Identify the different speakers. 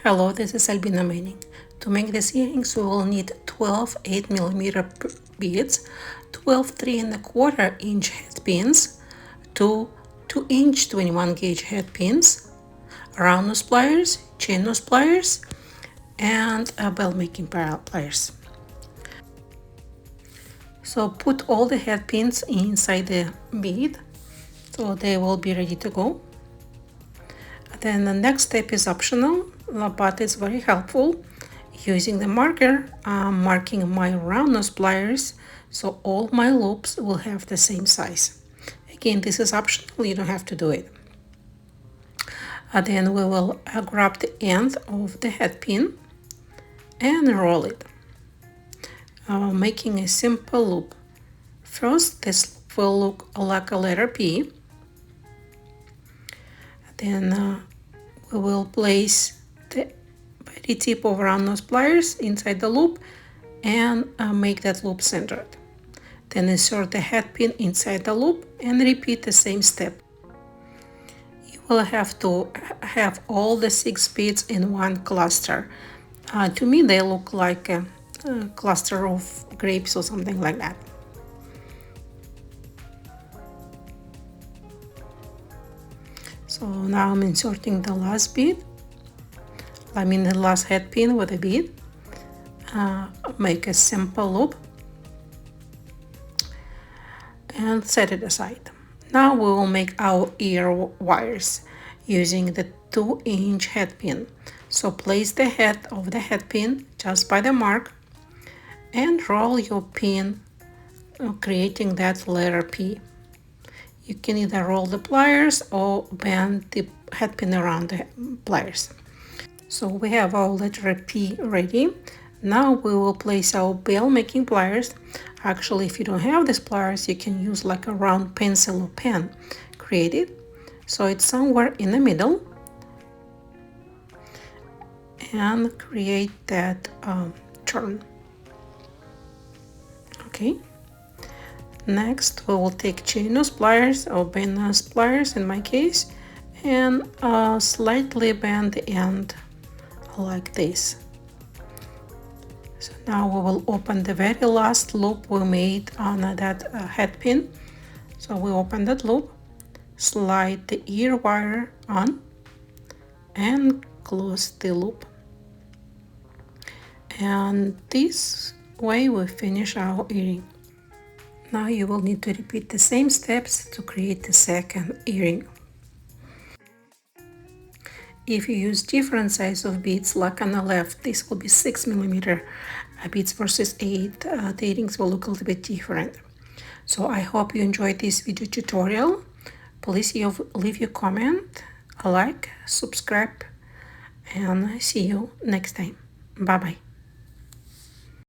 Speaker 1: Hello, this is Albina Manning. To make these earrings, we will need 12 8mm beads, 12 3¼ inch head pins, two 2-inch 21 gauge head pins, round nose pliers, chain nose pliers, and bell making pliers. So put all the head pins inside the bead so they will be ready to go. Then the next step is optional, but it's very helpful. Using the marker, I'm marking my round nose pliers so all my loops will have the same size. Again, this is optional, you don't have to do it. Then we will grab the end of the head pin and roll it, making a simple loop. First, this loop will look like a letter P. Then we will place the very tip of round nose pliers inside the loop and make that loop centered. Then insert the head pin inside the loop and repeat the same step. You will have to have all the 6 beads in one cluster. To me, they look like a cluster of grapes or something like that. So now I'm inserting the last bead. The last head pin with a bead. Make a simple loop and set it aside. Now we will make our ear wires using the 2-inch head pin. So place the head of the head pin just by the mark and roll your pin, creating that letter P. You can either roll the pliers or bend the head pin around the pliers. So we have our letter P ready. Now we will place our bell making pliers. Actually, if you don't have these pliers, you can use like a round pencil or pen. Create it so it's somewhere in the middle and create that turn. Okay. Next, we will take chain nose pliers or bend nose pliers in my case and slightly bend the end like this. So now we will open the very last loop we made on that head pin. So we open that loop, slide the ear wire on and close the loop. And this way we finish our earring. Now you will need to repeat the same steps to create the second earring. If you use different size of beads, like on the left, this will be 6mm beads versus 8, the earrings will look a little bit different. So I hope you enjoyed this video tutorial. Please leave your comment, a like, subscribe, and see you next time. Bye bye.